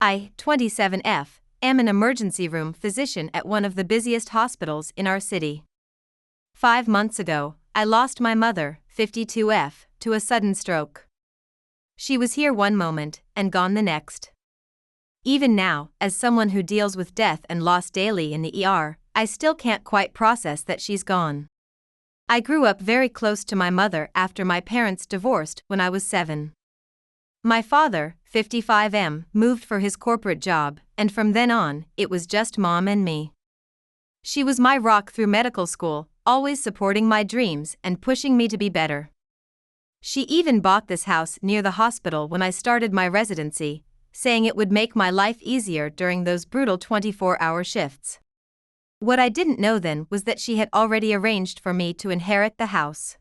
I, 27F, am an emergency room physician at one of the busiest hospitals in our city. 5 months ago, I lost my mother, 52F, to a sudden stroke. She was here one moment and gone the next. Even now, as someone who deals with death and loss daily in the ER, I still can't quite process that she's gone. I grew up very close to my mother after my parents divorced when I was 7. My father, 55M, moved for his corporate job, and from then on, it was just Mom and me. She was my rock through medical school, always supporting my dreams and pushing me to be better. She even bought this house near the hospital when I started my residency, saying it would make my life easier during those brutal 24-hour shifts. What I didn't know then was that she had already arranged for me to inherit the house.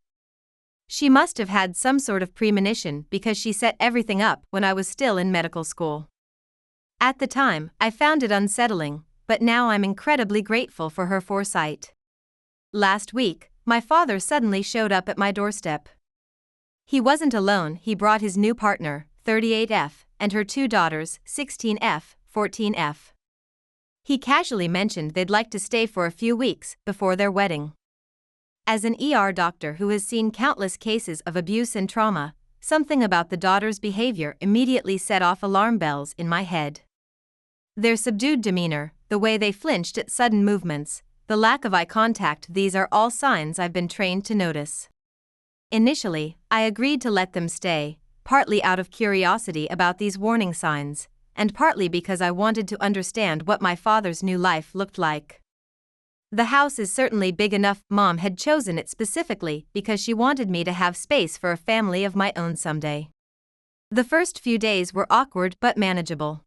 She must have had some sort of premonition because she set everything up when I was still in medical school. At the time, I found it unsettling, but now I'm incredibly grateful for her foresight. Last week, my father suddenly showed up at my doorstep. He wasn't alone, he brought his new partner, 38F, and her 2 daughters, 16F, 14F. He casually mentioned they'd like to stay for a few weeks before their wedding. As an ER doctor who has seen countless cases of abuse and trauma, something about the daughters' behavior immediately set off alarm bells in my head. Their subdued demeanor, the way they flinched at sudden movements, the lack of eye contact, these are all signs I've been trained to notice. Initially, I agreed to let them stay, partly out of curiosity about these warning signs, and partly because I wanted to understand what my father's new life looked like. The house is certainly big enough. Mom had chosen it specifically because she wanted me to have space for a family of my own someday. The first few days were awkward but manageable.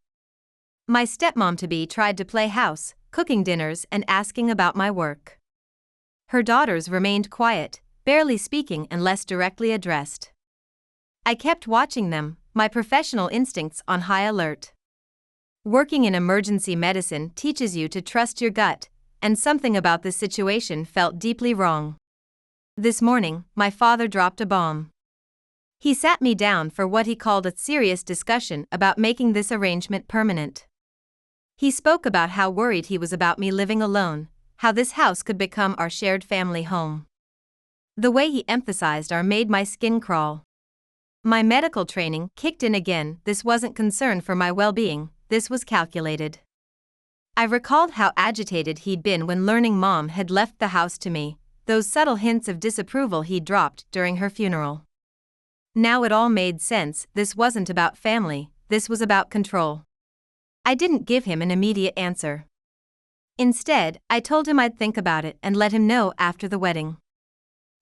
My stepmom-to-be tried to play house, cooking dinners and asking about my work. Her daughters remained quiet, barely speaking unless directly addressed. I kept watching them, my professional instincts on high alert. Working in emergency medicine teaches you to trust your gut, and something about this situation felt deeply wrong. This morning, my father dropped a bomb. He sat me down for what he called a serious discussion about making this arrangement permanent. He spoke about how worried he was about me living alone, how this house could become our shared family home. The way he emphasized our made my skin crawl. My medical training kicked in again. This wasn't concern for my well-being, this was calculated. I recalled how agitated he'd been when learning Mom had left the house to me, those subtle hints of disapproval he dropped during her funeral. Now it all made sense. This wasn't about family, this was about control. I didn't give him an immediate answer. Instead, I told him I'd think about it and let him know after the wedding.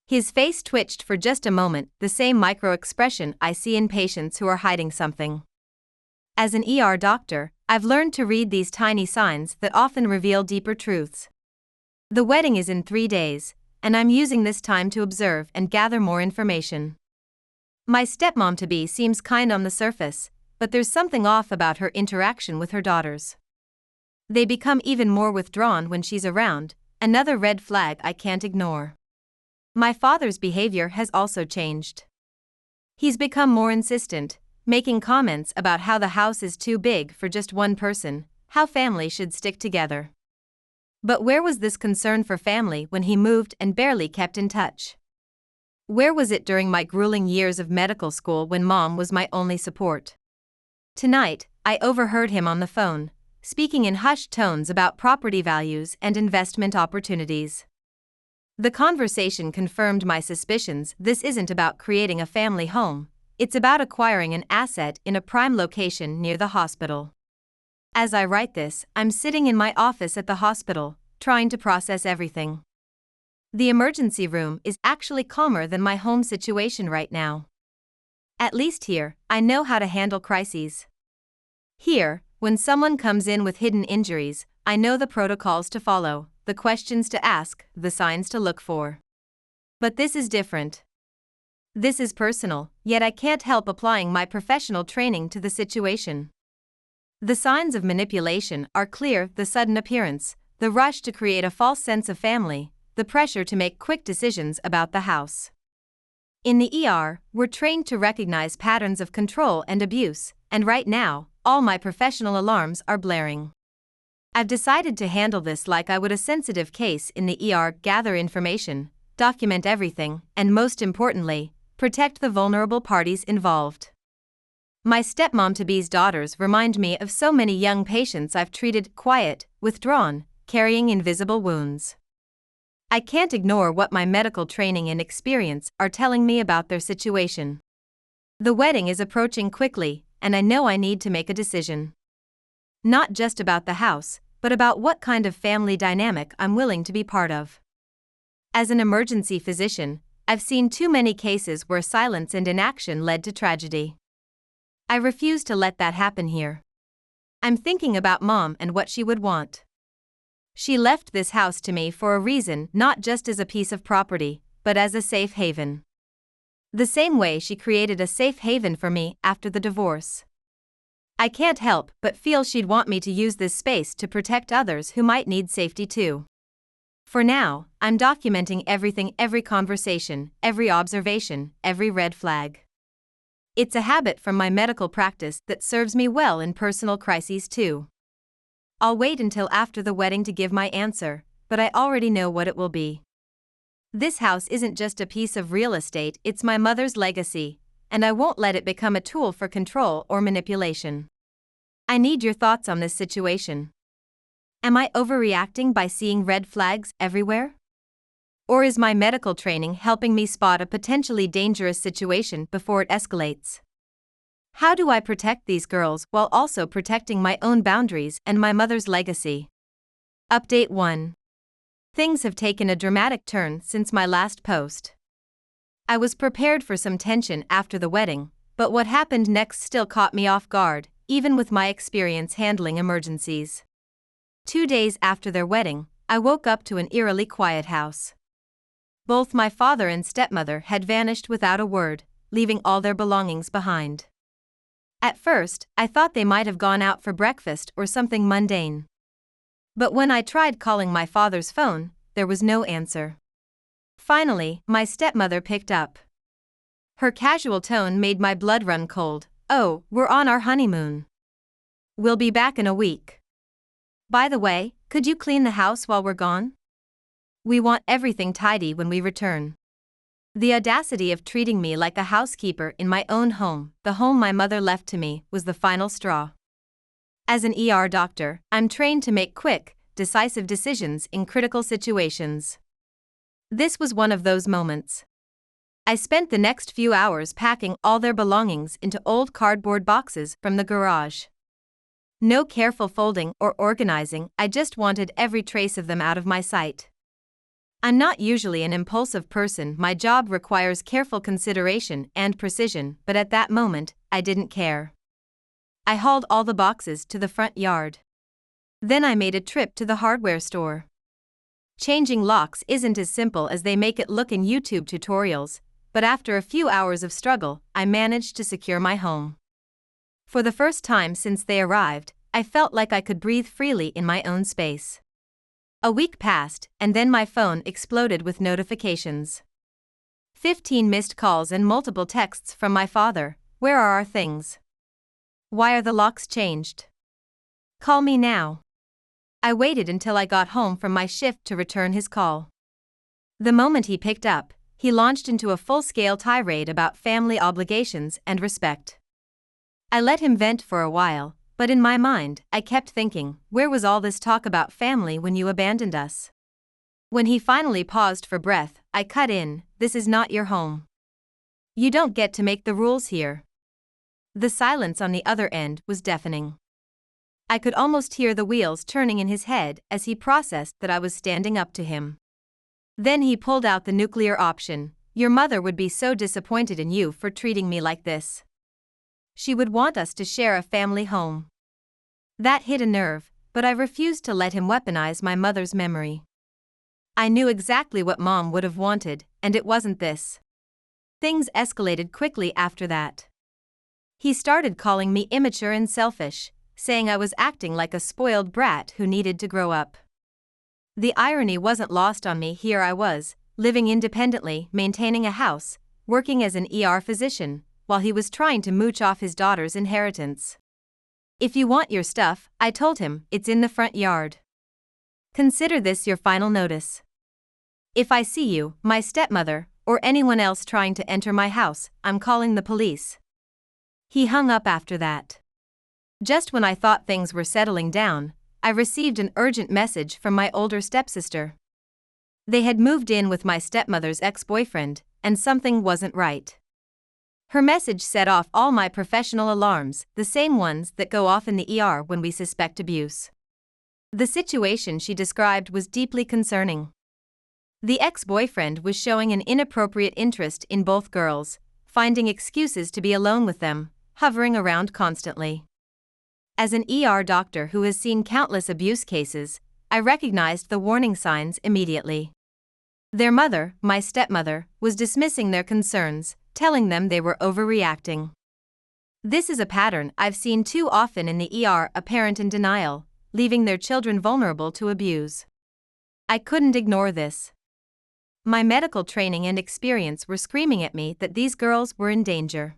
His face twitched for just a moment, the same micro-expression I see in patients who are hiding something. As an ER doctor, I've learned to read these tiny signs that often reveal deeper truths. The wedding is in 3 days, and I'm using this time to observe and gather more information. My stepmom-to-be seems kind on the surface, but there's something off about her interaction with her daughters. They become even more withdrawn when she's around, another red flag I can't ignore. My father's behavior has also changed. He's become more insistent, making comments about how the house is too big for just one person, how family should stick together. But where was this concern for family when he moved and barely kept in touch? Where was it during my grueling years of medical school when Mom was my only support? Tonight, I overheard him on the phone, speaking in hushed tones about property values and investment opportunities. The conversation confirmed my suspicions. This isn't about creating a family home, it's about acquiring an asset in a prime location near the hospital. As I write this, I'm sitting in my office at the hospital, trying to process everything. The emergency room is actually calmer than my home situation right now. At least here, I know how to handle crises. Here, when someone comes in with hidden injuries, I know the protocols to follow, the questions to ask, the signs to look for. But this is different. This is personal, yet I can't help applying my professional training to the situation. The signs of manipulation are clear: the sudden appearance, the rush to create a false sense of family, the pressure to make quick decisions about the house. In the ER, we're trained to recognize patterns of control and abuse, and right now, all my professional alarms are blaring. I've decided to handle this like I would a sensitive case in the ER, gather information, document everything, and most importantly, protect the vulnerable parties involved. My stepmom-to-be's daughters remind me of so many young patients I've treated, quiet, withdrawn, carrying invisible wounds. I can't ignore what my medical training and experience are telling me about their situation. The wedding is approaching quickly, and I know I need to make a decision. Not just about the house, but about what kind of family dynamic I'm willing to be part of. As an emergency physician, I've seen too many cases where silence and inaction led to tragedy. I refuse to let that happen here. I'm thinking about Mom and what she would want. She left this house to me for a reason, not just as a piece of property, but as a safe haven. The same way she created a safe haven for me after the divorce. I can't help but feel she'd want me to use this space to protect others who might need safety too. For now, I'm documenting everything, every conversation, every observation, every red flag. It's a habit from my medical practice that serves me well in personal crises too. I'll wait until after the wedding to give my answer, but I already know what it will be. This house isn't just a piece of real estate, it's my mother's legacy, and I won't let it become a tool for control or manipulation. I need your thoughts on this situation. Am I overreacting by seeing red flags everywhere? Or is my medical training helping me spot a potentially dangerous situation before it escalates? How do I protect these girls while also protecting my own boundaries and my mother's legacy? Update 1. Things have taken a dramatic turn since my last post. I was prepared for some tension after the wedding, but what happened next still caught me off guard, even with my experience handling emergencies. 2 days after their wedding, I woke up to an eerily quiet house. Both my father and stepmother had vanished without a word, leaving all their belongings behind. At first, I thought they might have gone out for breakfast or something mundane. But when I tried calling my father's phone, there was no answer. Finally, my stepmother picked up. Her casual tone made my blood run cold. "Oh, we're on our honeymoon. We'll be back in a week. By the way, could you clean the house while we're gone? We want everything tidy when we return." The audacity of treating me like a housekeeper in my own home, the home my mother left to me, was the final straw. As an ER doctor, I'm trained to make quick, decisive decisions in critical situations. This was one of those moments. I spent the next few hours packing all their belongings into old cardboard boxes from the garage. No careful folding or organizing, I just wanted every trace of them out of my sight. I'm not usually an impulsive person, my job requires careful consideration and precision, but at that moment, I didn't care. I hauled all the boxes to the front yard. Then I made a trip to the hardware store. Changing locks isn't as simple as they make it look in YouTube tutorials, but after a few hours of struggle, I managed to secure my home. For the first time since they arrived, I felt like I could breathe freely in my own space. A week passed, and then my phone exploded with notifications. 15 missed calls and multiple texts from my father. "Where are our things? Why are the locks changed? Call me now." I waited until I got home from my shift to return his call. The moment he picked up, he launched into a full-scale tirade about family obligations and respect. I let him vent for a while, but in my mind, I kept thinking, where was all this talk about family when you abandoned us? When he finally paused for breath, I cut in, "This is not your home. You don't get to make the rules here." The silence on the other end was deafening. I could almost hear the wheels turning in his head as he processed that I was standing up to him. Then he pulled out the nuclear option. "Your mother would be so disappointed in you for treating me like this. She would want us to share a family home." That hit a nerve, but I refused to let him weaponize my mother's memory. I knew exactly what Mom would have wanted, and it wasn't this. Things escalated quickly after that. He started calling me immature and selfish, saying I was acting like a spoiled brat who needed to grow up. The irony wasn't lost on me. Here I was, living independently, maintaining a house, working as an ER physician, while he was trying to mooch off his daughter's inheritance. "If you want your stuff," I told him, "it's in the front yard. Consider this your final notice. If I see you, my stepmother, or anyone else trying to enter my house, I'm calling the police." He hung up after that. Just when I thought things were settling down, I received an urgent message from my older stepsister. They had moved in with my stepmother's ex-boyfriend, and something wasn't right. Her message set off all my professional alarms, the same ones that go off in the ER when we suspect abuse. The situation she described was deeply concerning. The ex-boyfriend was showing an inappropriate interest in both girls, finding excuses to be alone with them, hovering around constantly. As an ER doctor who has seen countless abuse cases, I recognized the warning signs immediately. Their mother, my stepmother, was dismissing their concerns, telling them they were overreacting. This is a pattern I've seen too often in the ER: a parent in denial, leaving their children vulnerable to abuse. I couldn't ignore this. My medical training and experience were screaming at me that these girls were in danger.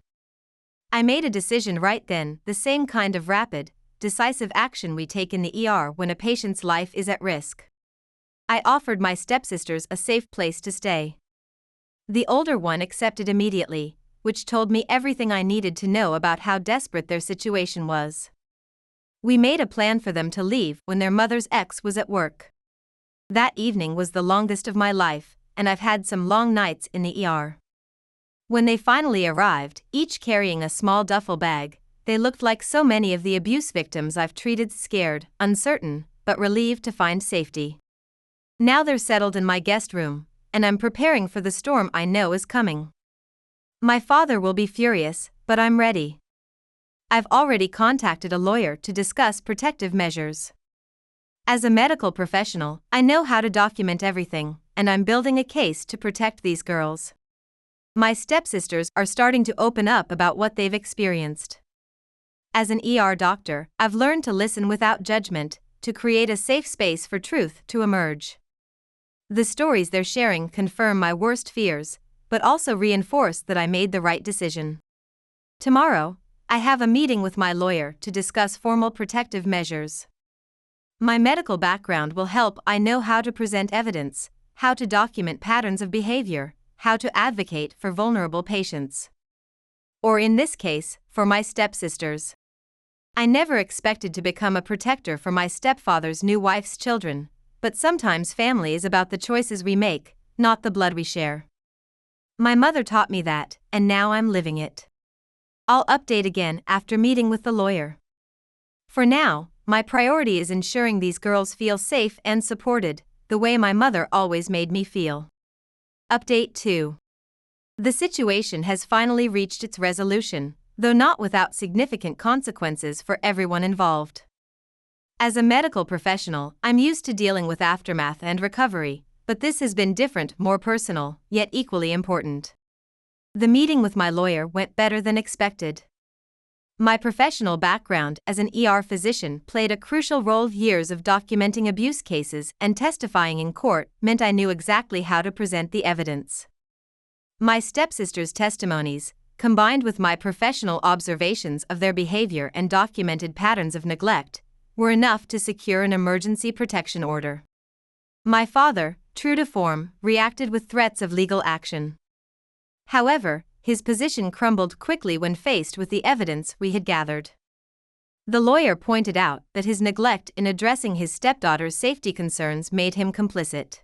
I made a decision right then, the same kind of rapid, decisive action we take in the ER when a patient's life is at risk. I offered my stepsisters a safe place to stay. The older one accepted immediately, which told me everything I needed to know about how desperate their situation was. We made a plan for them to leave when their mother's ex was at work. That evening was the longest of my life, and I've had some long nights in the ER. When they finally arrived, each carrying a small duffel bag, they looked like so many of the abuse victims I've treated: scared, uncertain, but relieved to find safety. Now they're settled in my guest room, and I'm preparing for the storm I know is coming. My father will be furious, but I'm ready. I've already contacted a lawyer to discuss protective measures. As a medical professional, I know how to document everything, and I'm building a case to protect these girls. My stepsisters are starting to open up about what they've experienced. As an ER doctor, I've learned to listen without judgment, to create a safe space for truth to emerge. The stories they're sharing confirm my worst fears, but also reinforce that I made the right decision. Tomorrow, I have a meeting with my lawyer to discuss formal protective measures. My medical background will help. I know how to present evidence, how to document patterns of behavior, how to advocate for vulnerable patients. Or in this case, for my stepsisters. I never expected to become a protector for my stepfather's new wife's children, but sometimes family is about the choices we make, not the blood we share. My mother taught me that, and now I'm living it. I'll update again after meeting with the lawyer. For now, my priority is ensuring these girls feel safe and supported, the way my mother always made me feel. Update 2. The situation has finally reached its resolution, though not without significant consequences for everyone involved. As a medical professional, I'm used to dealing with aftermath and recovery, but this has been different, more personal, yet equally important. The meeting with my lawyer went better than expected. My professional background as an ER physician played a crucial role. Years of documenting abuse cases and testifying in court meant I knew exactly how to present the evidence. My stepsisters' testimonies, combined with my professional observations of their behavior and documented patterns of neglect, were enough to secure an emergency protection order. My father, true to form, reacted with threats of legal action. However, his position crumbled quickly when faced with the evidence we had gathered. The lawyer pointed out that his neglect in addressing his stepdaughter's safety concerns made him complicit.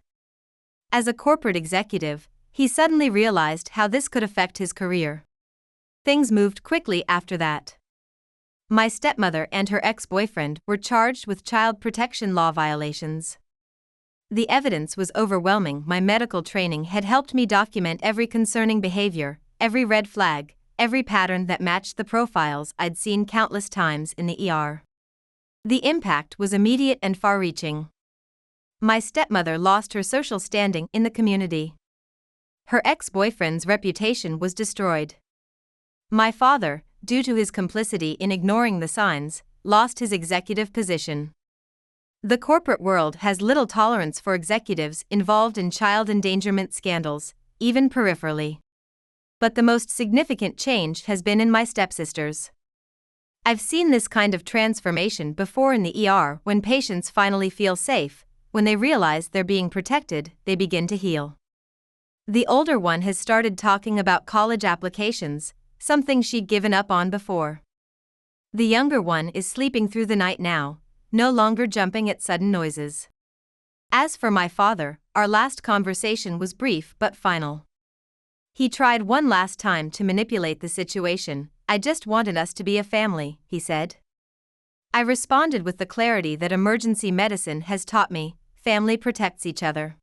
As a corporate executive, he suddenly realized how this could affect his career. Things moved quickly after that. My stepmother and her ex-boyfriend were charged with child protection law violations. The evidence was overwhelming. My medical training had helped me document every concerning behavior, every red flag, every pattern that matched the profiles I'd seen countless times in the ER. The impact was immediate and far-reaching. My stepmother lost her social standing in the community. Her ex-boyfriend's reputation was destroyed. My father, due to his complicity in ignoring the signs, lost his executive position. The corporate world has little tolerance for executives involved in child endangerment scandals, even peripherally. But the most significant change has been in my stepsisters. I've seen this kind of transformation before in the ER when patients finally feel safe. When they realize they're being protected, they begin to heal. The older one has started talking about college applications, something she'd given up on before. The younger one is sleeping through the night now, no longer jumping at sudden noises. As for my father, our last conversation was brief but final. He tried one last time to manipulate the situation. "I just wanted us to be a family," he said. I responded with the clarity that emergency medicine has taught me: family protects each other.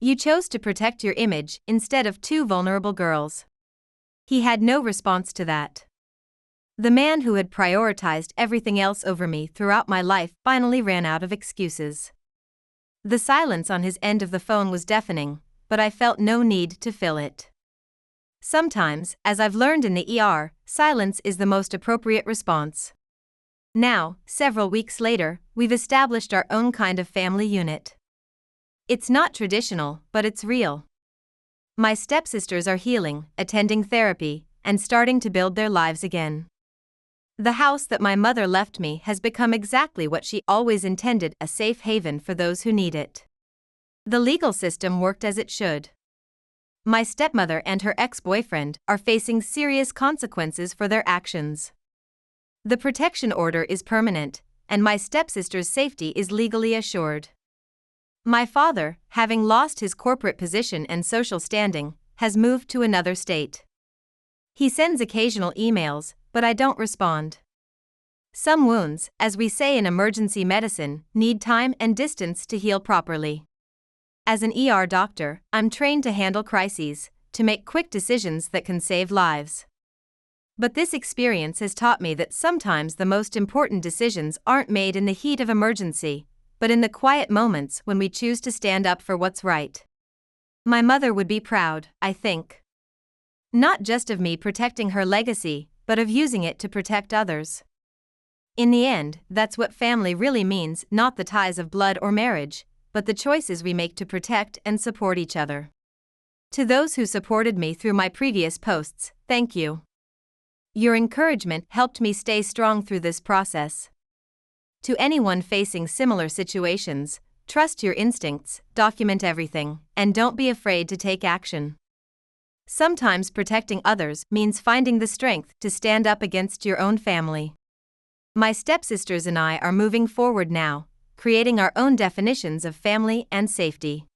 You chose to protect your image instead of two vulnerable girls. He had no response to that. The man who had prioritized everything else over me throughout my life finally ran out of excuses. The silence on his end of the phone was deafening, but I felt no need to fill it. Sometimes, as I've learned in the ER, silence is the most appropriate response. Now, several weeks later, we've established our own kind of family unit. It's not traditional, but it's real. My stepsisters are healing, attending therapy, and starting to build their lives again. The house that my mother left me has become exactly what she always intended: a safe haven for those who need it. The legal system worked as it should. My stepmother and her ex-boyfriend are facing serious consequences for their actions. The protection order is permanent, and my stepsister's safety is legally assured. My father, having lost his corporate position and social standing, has moved to another state. He sends occasional emails, but I don't respond. Some wounds, as we say in emergency medicine, need time and distance to heal properly. As an ER doctor, I'm trained to handle crises, to make quick decisions that can save lives. But this experience has taught me that sometimes the most important decisions aren't made in the heat of emergency, but in the quiet moments when we choose to stand up for what's right. My mother would be proud, I think. Not just of me protecting her legacy, but of using it to protect others. In the end, that's what family really means: not the ties of blood or marriage, but the choices we make to protect and support each other. To those who supported me through my previous posts, thank you. Your encouragement helped me stay strong through this process. To anyone facing similar situations, trust your instincts, document everything, and don't be afraid to take action. Sometimes protecting others means finding the strength to stand up against your own family. My stepsisters and I are moving forward now, creating our own definitions of family and safety.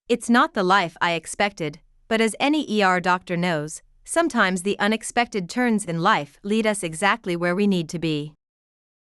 It's not the life I expected, but as any ER doctor knows, sometimes the unexpected turns in life lead us exactly where we need to be.